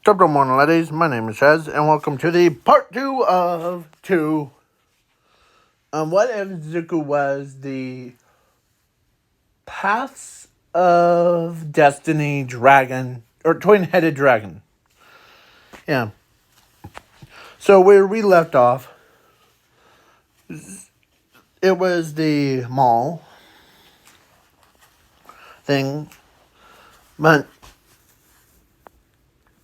Top of the morning, ladies. My name is Chaz, and welcome to the part 2 of 2. What if Zuko was the Paths of Destiny dragon, or twin-headed dragon? Yeah. So where we left off, it was the mall thing, but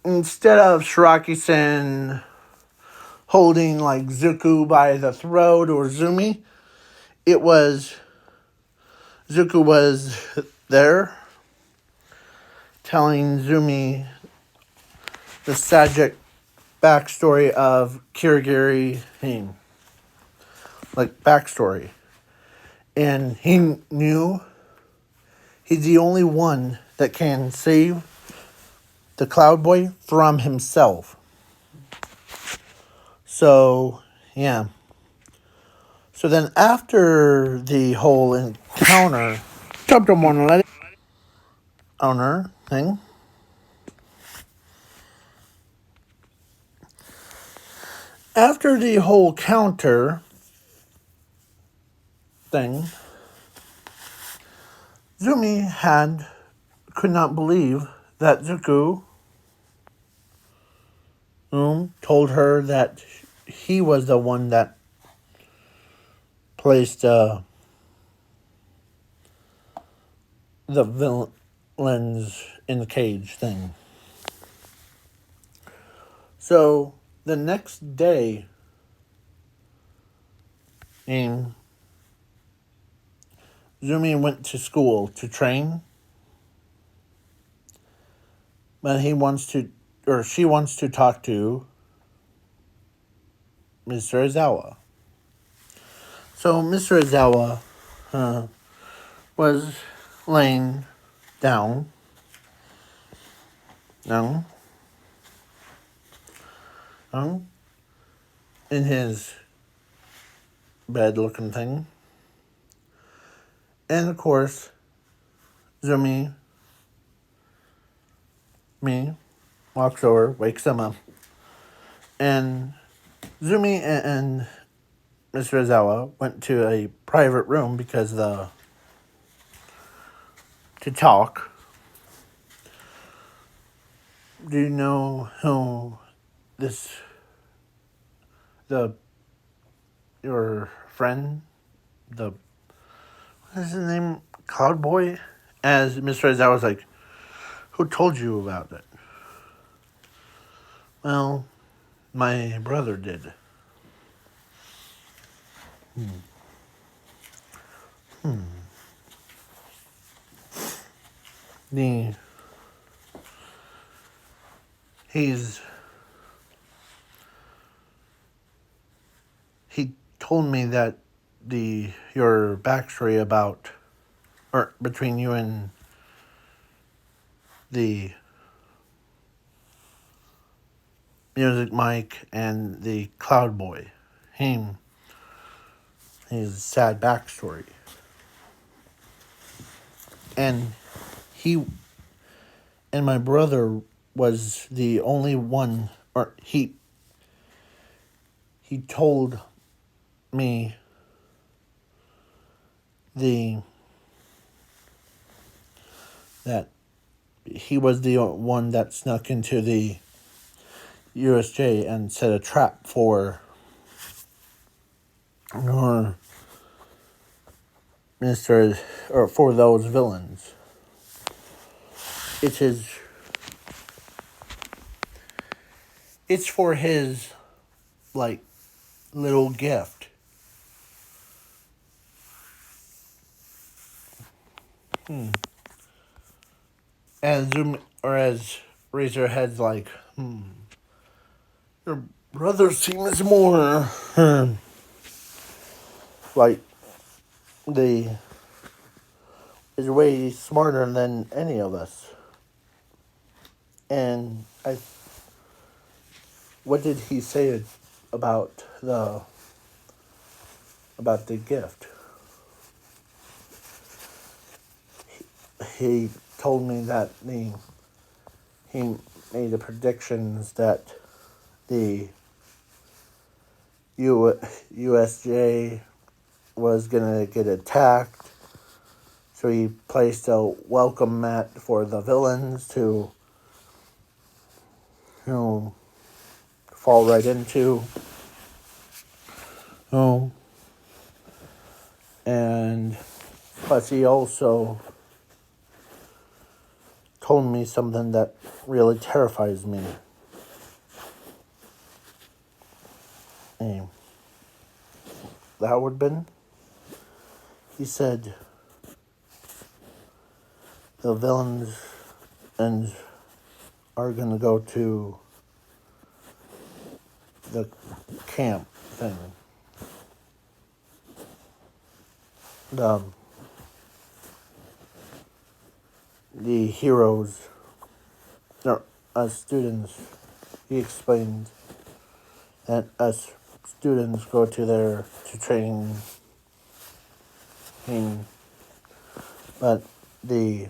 instead of Shiraki-sen holding like Zuko by the throat or Zumi, it was Zuko was there telling Zumi the tragic backstory of Kirigiri Hime. Like, backstory. And he knew he's the only one that can save the Cloud Boy from himself. So, yeah. So then after the whole encounter, chapter 1, let it owner thing, after the whole counter thing, Zumi could not believe that Zuko told her that he was the one that placed the villains in the cage thing. So the next day, Zumi went to school to train, but she wants to talk to Mr. Izawa. So Mr. Izawa was laying down, no, in his bed-looking thing, and of course, Zumi walks over, wakes him up, and Zumi and Mr. Izawa went to a private room because to talk. Do you know who your friend, what is his name, Cloud Boy? As Mr. Izawa was like, who told you about it? Well, my brother did. He told me that your backstory about, or between you and the Music Mike and the Cloud Boy, his sad backstory. And he and my brother was the only one, or he told me that he was the one that snuck into the USJ and set a trap for for those villains. It's for his, like, little gift. As Razorhead's like, your brother seems more like is way smarter than any of us. And what did he say about the gift? He told me that he made the predictions that the USJ was gonna get attacked. So he placed a welcome mat for the villains to, fall right into. And plus he also told me something that really terrifies me. That would have been, he said, the villains and are gonna go to the camp thing. The heroes, or us students, he explained that us students go to there to train, but the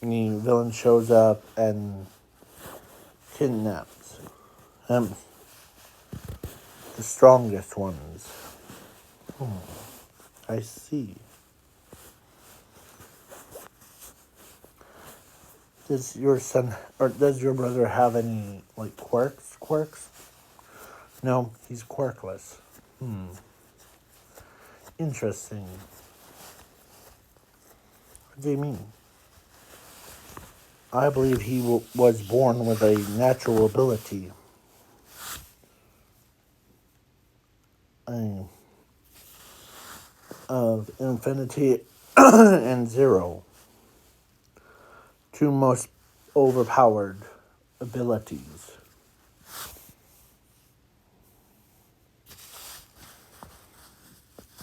villain shows up and kidnaps them, the strongest ones. I see. Does your son, or does your brother have any, like, quirks? No, he's quirkless. Interesting. What do you mean? I believe he was born with a natural ability. Of infinity and zero. Two most overpowered abilities.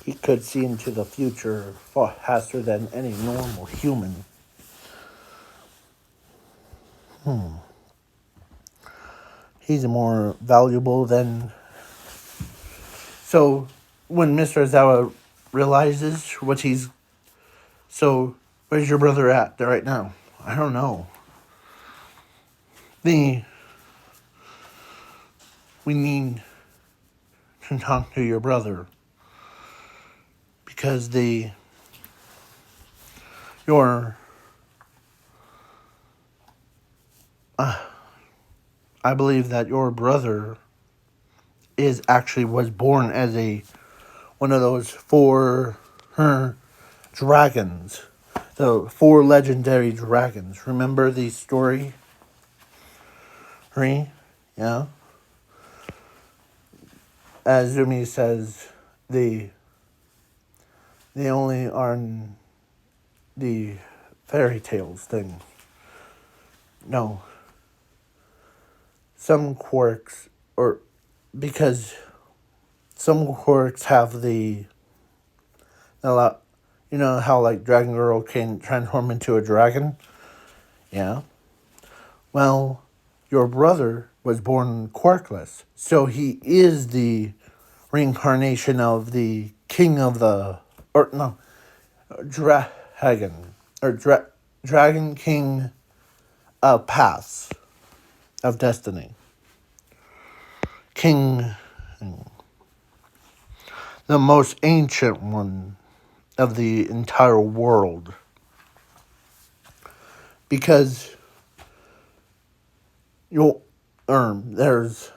He could see into the future far faster than any normal human. He's more valuable than... So, when Mr. Azawa realizes what he's... So, where's your brother at right now? I don't know. We need to talk to your brother. Because I believe that your brother was born as one of those four dragons. The four legendary dragons. Remember the story? Yeah? As Zumi says, they only are the fairy tales thing. No. Some quirks, because some quirks have you know how, like, Dragon Girl can transform into a dragon? Yeah. Well, your brother was born quirkless, so he is the reincarnation of the king of the... Or, no, dragon. Or dragon king of paths of destiny. King... The most ancient one of the entire world. Because there's...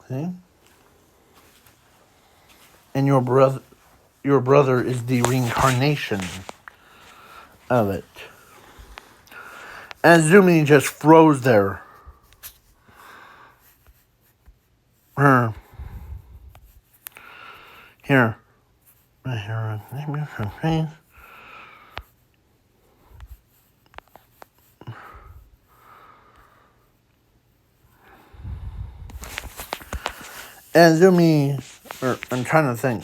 See? And your brother is the reincarnation of it. And Zumi just froze there. Here. And Zumi... I'm trying to think.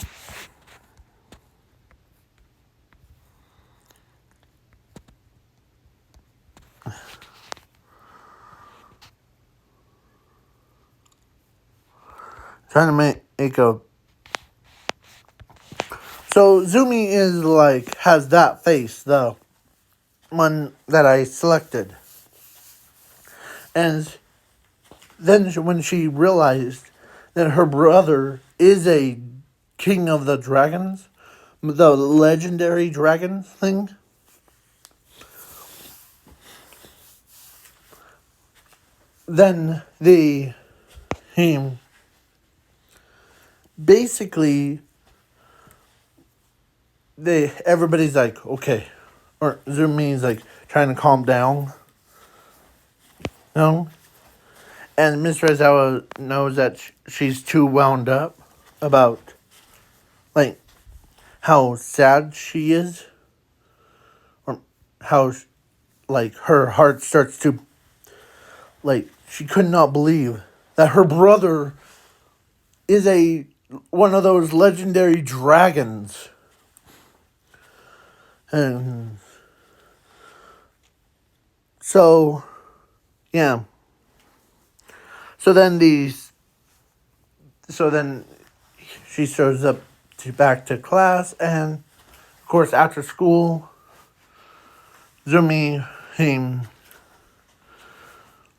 Trying to make a... So Zumi is like, has that face, though. one that I selected. And then when she realized that her brother is a king of the dragons, the legendary dragon thing, then he basically everybody's like, okay, or Zumi's like trying to calm down, you know? And Miss Rezawa knows that she's too wound up about, like, how sad she is, or how, like, her heart starts to, like, she could not believe that her brother is one of those legendary dragons. And so, yeah. So then she shows up back to class, and of course after school, Zumi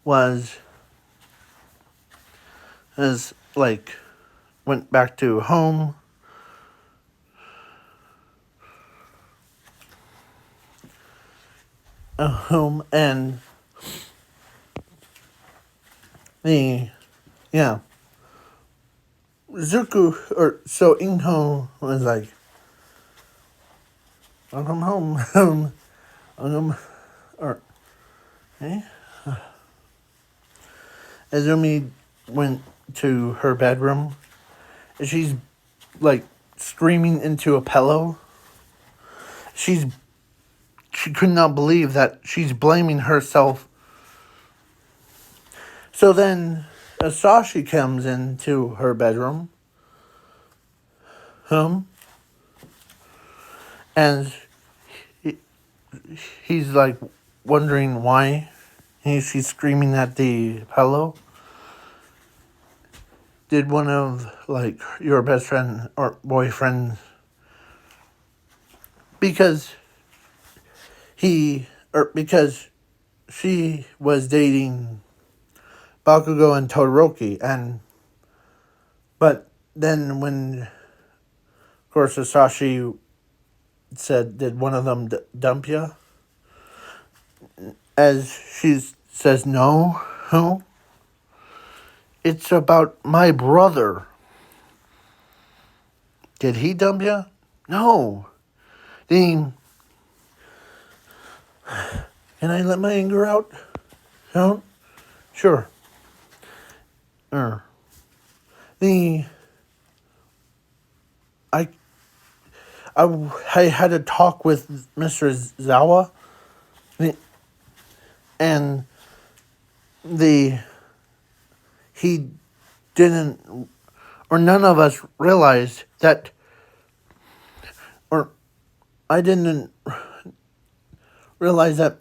was like went back to home. And yeah, Zuko, or so Inho was like, I'll come home. Or, eh? Azumi went to her bedroom, and she's, like, screaming into a pillow. She could not believe that she's blaming herself. So then Asashi comes into her bedroom, and he's like wondering why she's screaming at the pillow. Did one of, like, your best friend or boyfriend, because because she was dating Bakugo and Todoroki, but then when, of course, Asashi said, did one of them dump you? As she says, no, it's about my brother. Did he dump you? No. Can I let my anger out? No? Sure. I I had a talk with Mr. Zawa, and he didn't, or none of us realized that, or I didn't realize that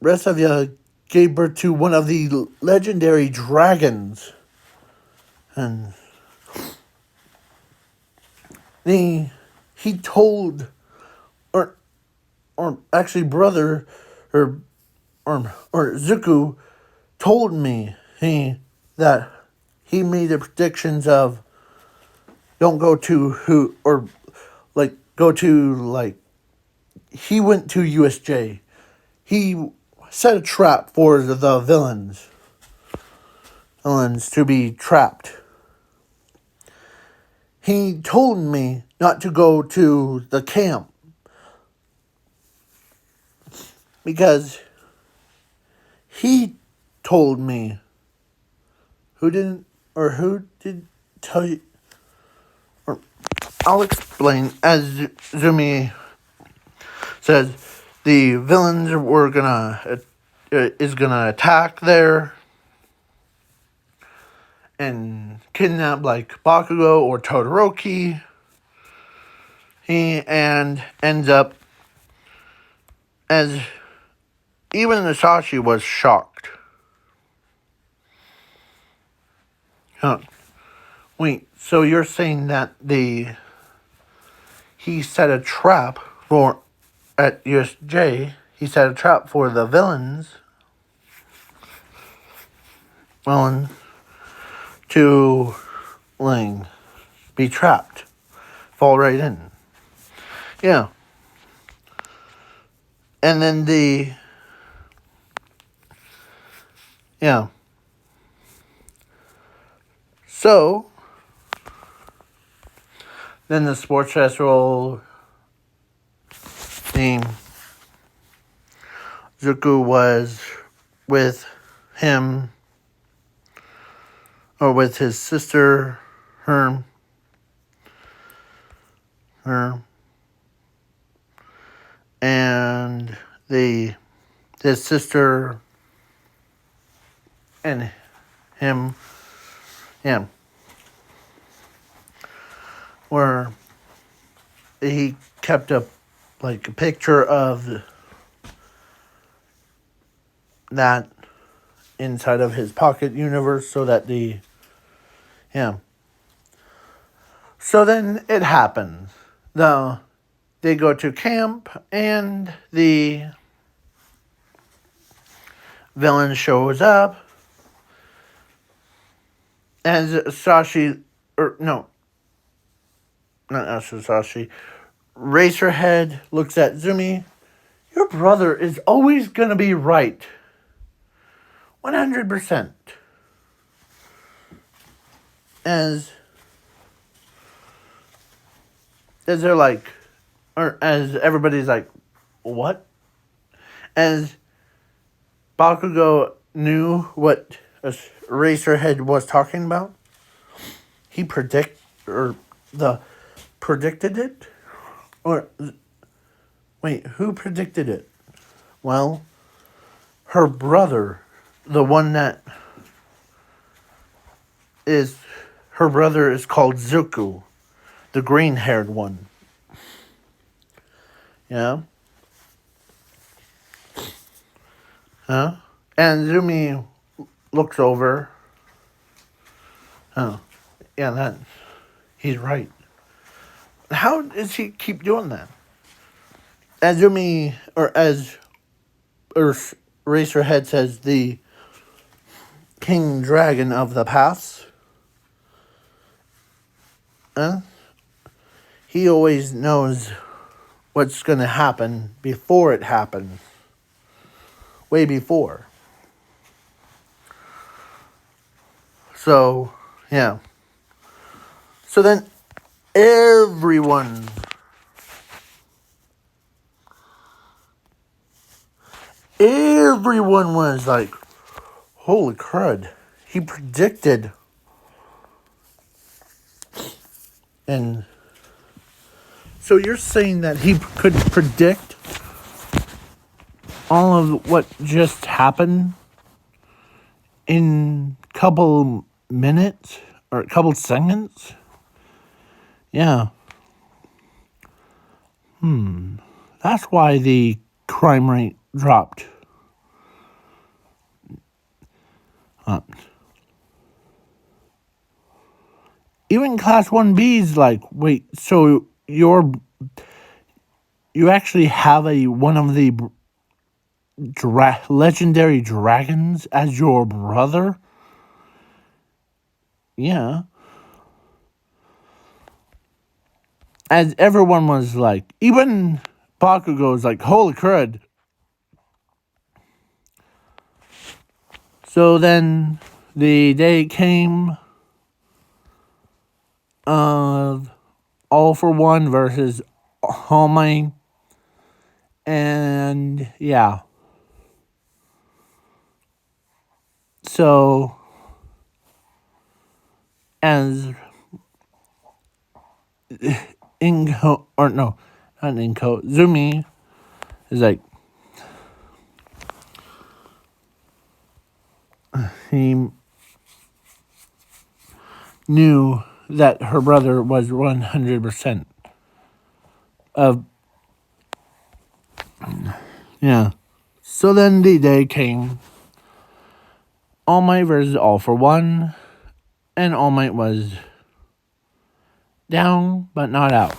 Resavia gave birth to one of the legendary dragons. And he told, or actually brother, or Zuko told me that he made the predictions of, don't go to who, or like go to, like, he went to USJ. He set a trap for the villains to be trapped. He told me not to go to the camp because he told me, who did tell you, or I'll explain. As Zumi says, the villains is gonna attack there and kidnap, like, Bakugo or Todoroki. And ends up, as even Nasashi was shocked. Wait, so you're saying that he set a trap for at USJ, he set a trap for the villains to be trapped, fall right in. Yeah. And then So, then the sports festival theme, Zuko was with him, or with his sister, her, and his sister and him, where he kept a picture of that inside of his pocket universe, so that so then it happens. They go to camp, and the villain shows up, and Sashi, or no, not Sashi, Racerhead looks at Zumi. Your brother is always going to be right. 100%. As they're like, or as everybody's like, what? As Bakugo knew what Racerhead was talking about, he predicted it? Or, wait, who predicted it? Well, her brother, her brother is called Zuko, the green-haired one. Yeah? Huh? And Zumi looks over. Oh, yeah, he's right. How does he keep doing that? As Racerhead says, the King Dragon of the Paths. He always knows what's going to happen before it happens. Way before. So, yeah. So then everyone was like, holy crud. He predicted. And so you're saying that he could predict all of what just happened in a couple minutes or a couple seconds? Yeah. That's why the crime rate dropped. Even Class 1B's like, wait, so you actually have one of the legendary dragons as your brother? Yeah. As everyone was like, even Bakugo's like, holy crud. So then the day came of All for One versus All Might. And yeah. So as Inko, or no, not Inko, Zumi is like, he knew that her brother was 100% of, yeah. So then the day came, All Might versus All for One, and All Might was down but not out.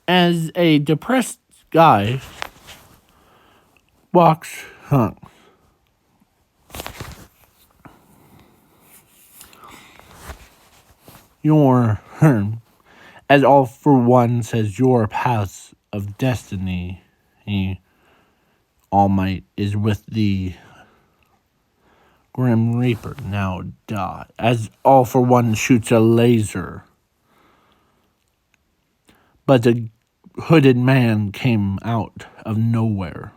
As a depressed guy walks, your, as all for one says, your path of destiny, All Might, is with the Grim Reaper. Now die. As all for one shoots a laser. But the hooded man came out of nowhere.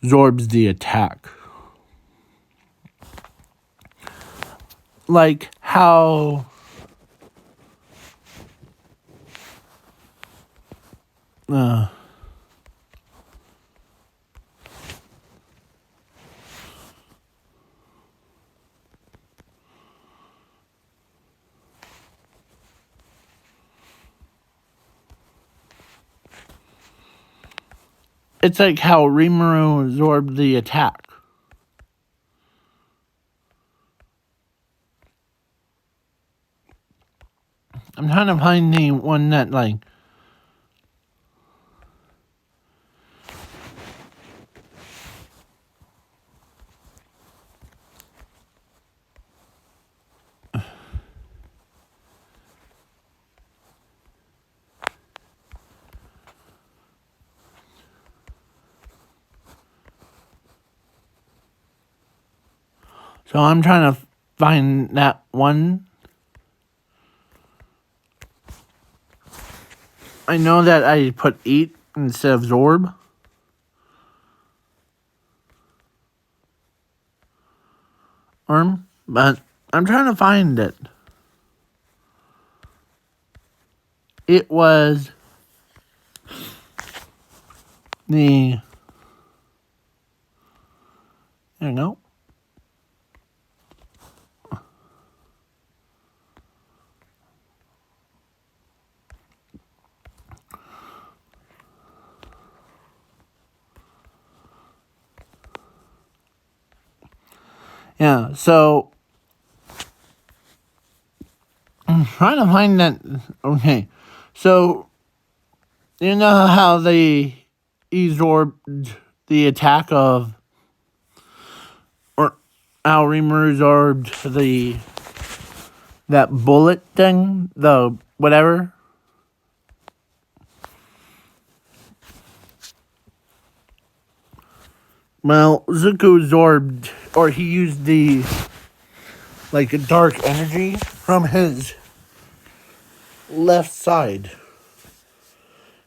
Absorbs the attack. Like how it's like how Rimuru absorbed the attack. I'm trying to find the one that, like... So I'm trying to find that one. I know that I put eat instead of absorb. But I'm trying to find it. It was the... There you go. Yeah, so I'm trying to find that. Okay, so you know how they absorbed the attack of, or how Rimuru absorbed that bullet thing, the whatever. Well, Zuko absorbed, or he used the, like, dark energy from his left side,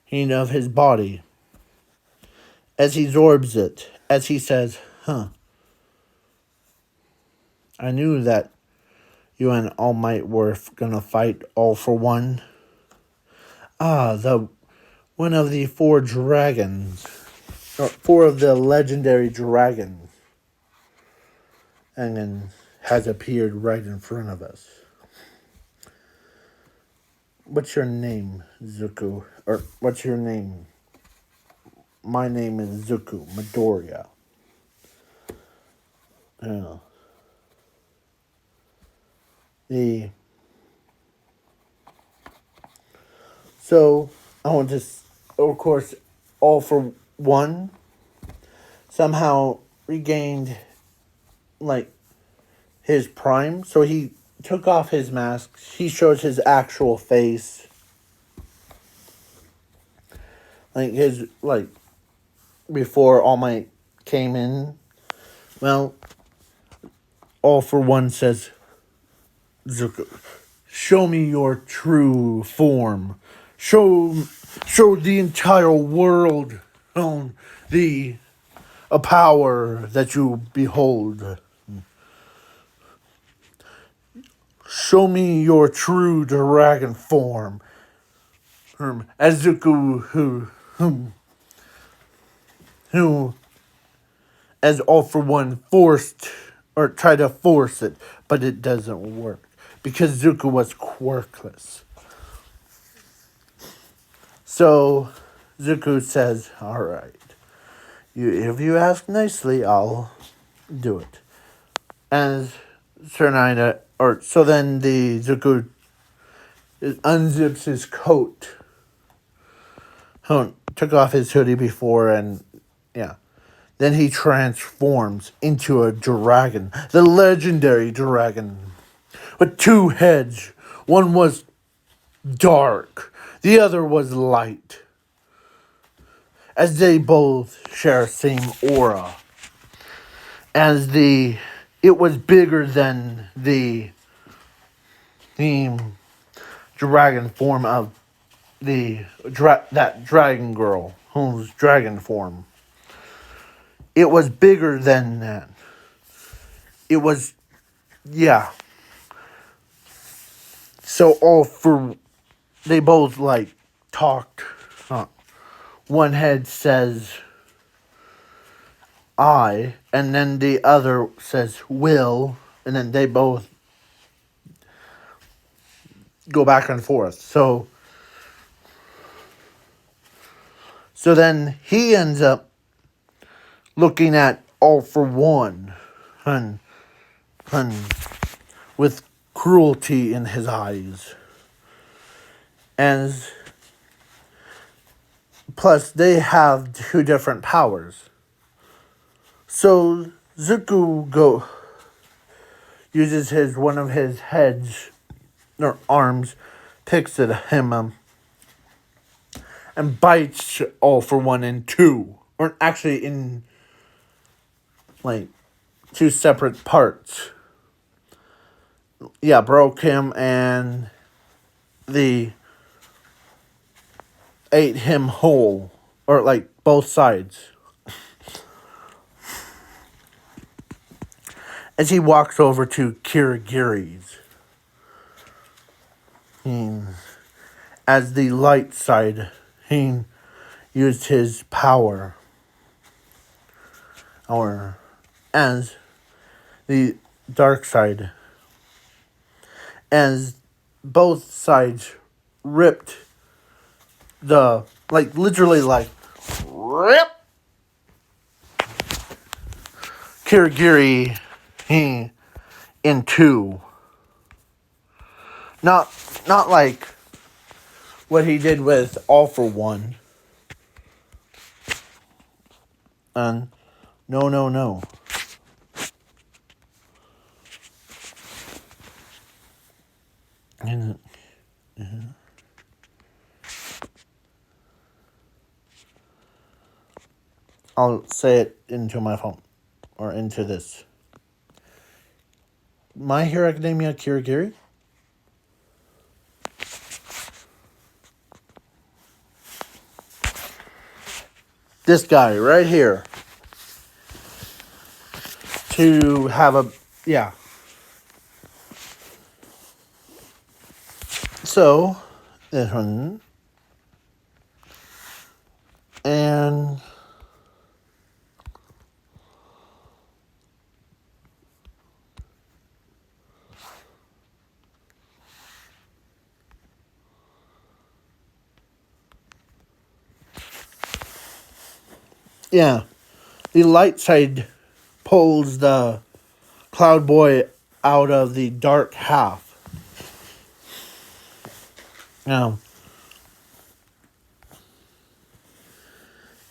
of his body, as he absorbs it, as he says, I knew that you and All Might were gonna fight all for one. One of the four dragons, or four of the legendary dragons, and then has appeared right in front of us. What's your name, Zuko? Or what's your name? My name is Zuko Midoriya. So I want to, of course, all for one somehow regained, like, his prime. So he took off his mask. He shows his actual face. Like, his, like, before All Might came in. Well, all for one says, Zuko, show me your true form. Show the entire world a power that you behold. Show me your true dragon form. As Zuko, who, as all for one, forced, or tried to force it, but it doesn't work. Because Zuko was quirkless. So, Zuko says, alright, if you ask nicely, I'll do it. And so then the Zuko unzips his coat took off his hoodie before, and yeah. Then he transforms into a dragon, the legendary dragon, with two heads. One was dark, the other was light, as they both share same aura. It was bigger than the dragon form of that dragon girl, whose dragon form. It was bigger than that. It was, yeah. So they both talked. One head says I, and then the other says will, and then they both go back and forth. So then he ends up looking at All for One, and with cruelty in his eyes. And plus, they have two different powers. So Zuko uses one of his heads or arms, picks at him and bites All for One in two, or actually in two separate parts. Yeah, broke him and ate him whole, or both sides. As he walks over to Kirigiri's, as the light side, he used his power, or as the dark side, as both sides ripped literally rip Kirigiri in two. Not like what he did with All for One. And no. And I'll say it into my phone, or into this. My Hero Academia Kirigiri. This guy right here. To have a, yeah. So, this one. And yeah, the light side pulls the Cloud Boy out of the dark half. Now,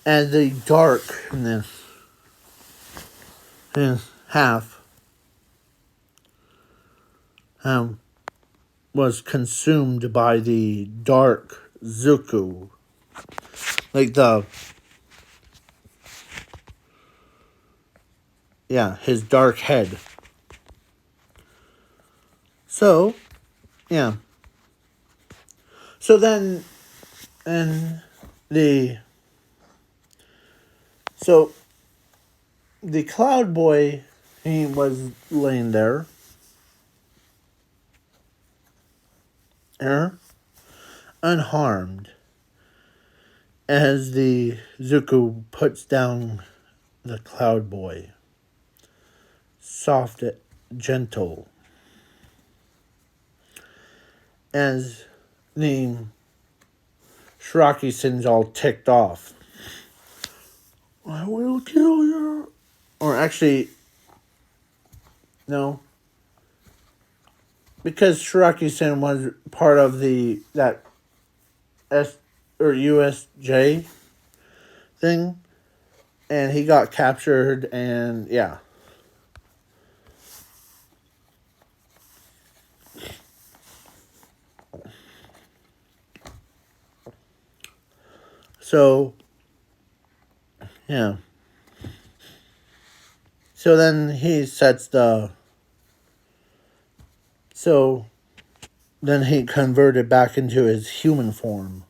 and the darkness half was consumed by the dark Zuko. His dark head. So, yeah. So then, the Cloud Boy, he was laying there, unharmed, as the Zuko puts down the Cloud Boy. Soft, gentle. As the Shiraki Sin's all ticked off. I will kill you. Or actually, no. Because Shiraki Sin was part of that USJ. thing. And he got captured, and yeah. So, yeah. So then he sets the. So then he converted back into his human form.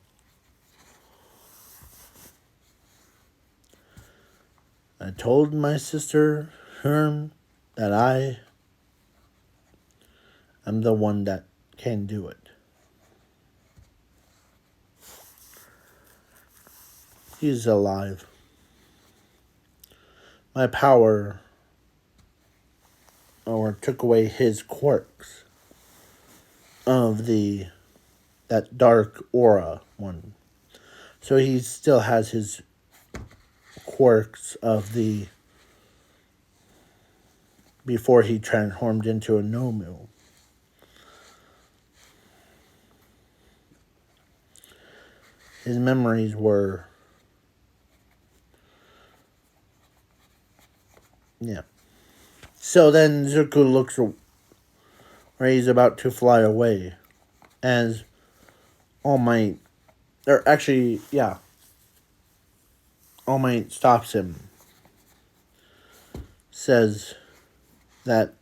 I told my sister, Herm, that I am the one that can do it. He's alive. My power, or took away his quirks of that dark aura one. So he still has his quirks of the before he transformed into a Nomu. His memories were, yeah. So then Zuko looks where he's about to fly away as All Might, or actually, yeah, All Might stops him, says that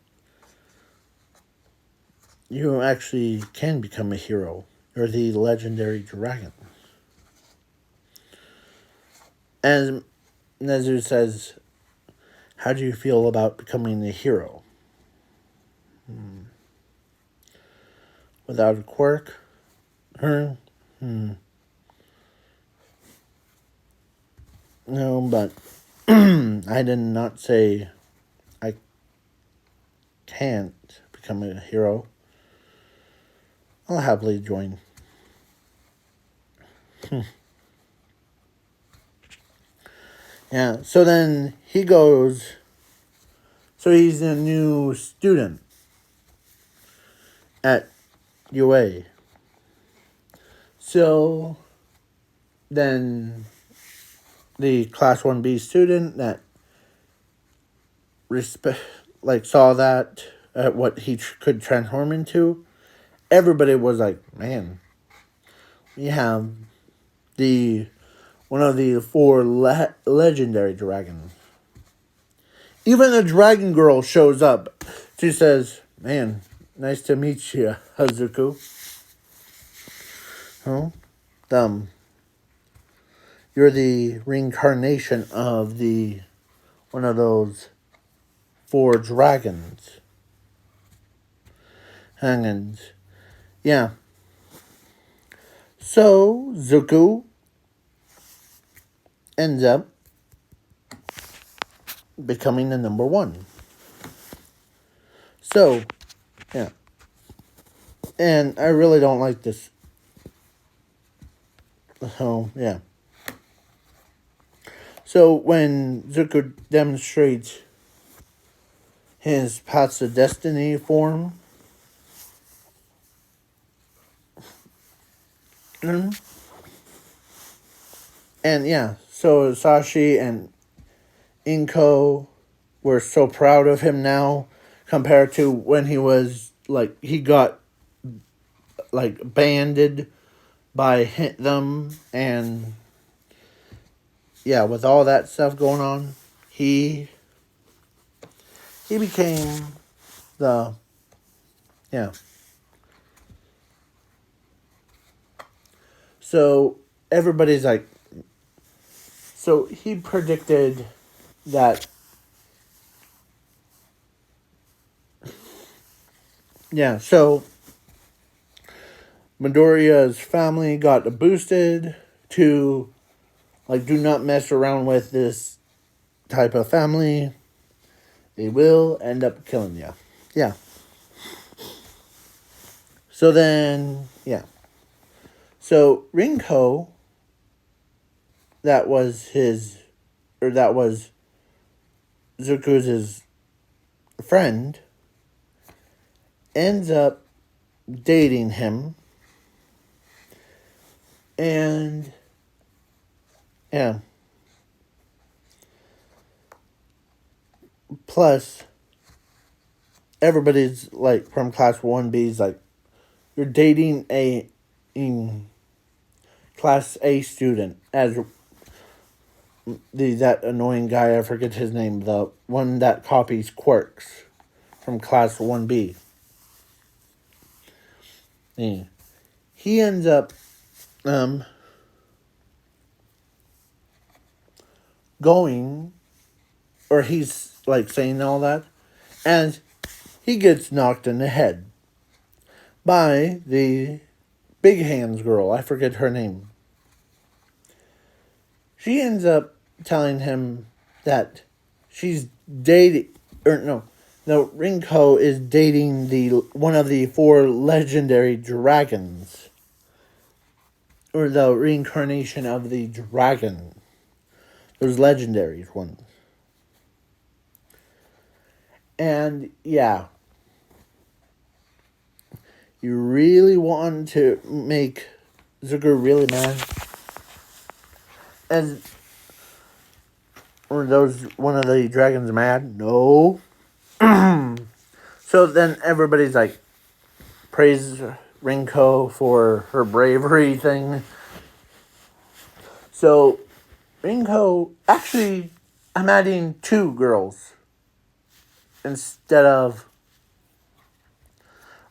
you actually can become a hero. You're the legendary dragon. As Nezu says, how do you feel about becoming a hero? Without a quirk? Her? No, but I did not say I can't become a hero. I'll happily join. Yeah, so then he goes. So he's a new student at UA. So then the Class 1B student that saw that at what he could transform into, everybody was like, man, we have one of the four legendary dragons. Even the dragon girl shows up. She says, man, nice to meet you, Hazuko. Huh? You're the reincarnation of one of those four dragons. And yeah. So Zuko ends up becoming the number one. So, yeah. And I really don't like this. So, yeah. So, when Zuko demonstrates his Paths of Destiny form, and yeah, so Sashi and Inko were so proud of him now compared to when he was, he got, banded by them, and yeah, with all that stuff going on, he became yeah. So everybody's like, so he predicted that, yeah, so Midoriya's family got boosted to, do not mess around with this type of family. They will end up killing you. Yeah. So then, yeah. So Rinko, that was Zuko's friend, ends up dating him. And, yeah. plus, everybody's like from class 1B's like, you're dating a class A student as that annoying guy, I forget his name, the one that copies quirks from class 1B. Yeah. He ends up going, or he's like saying all that, and he gets knocked in the head by the big hands girl. I forget her name. She ends up telling him that she's dating, or no, Rinko is dating one of the 4 legendary dragons, or the reincarnation of the dragon. Those legendary ones. And yeah, you really want to make Zucker really mad, and were those one of the dragons mad? No. So then everybody's like, praise Rinko for her bravery thing. So Rinko, actually, I'm adding 2 girls instead of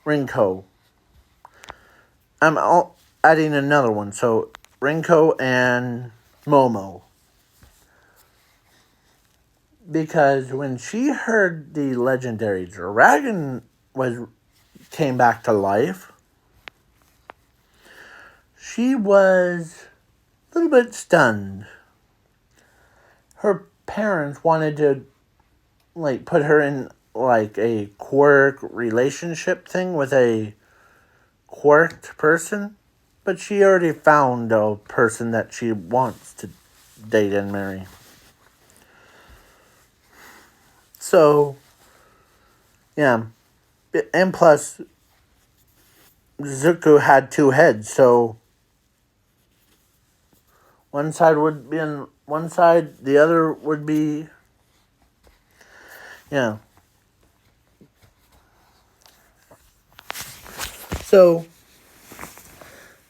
Rinko. I'm adding another one. So Rinko and Momo. Because when she heard the legendary dragon came back to life, she was a little bit stunned. Her parents wanted to like put her in like a quirk relationship thing with a quirked person, but she already found a person that she wants to date and marry. So, yeah. And plus, Zuko had 2 heads, so one side would be on one side, the other would be, yeah. So,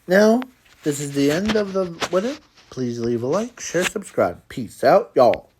now, this is the end of the winner. Please leave a like, share, subscribe. Peace out, y'all.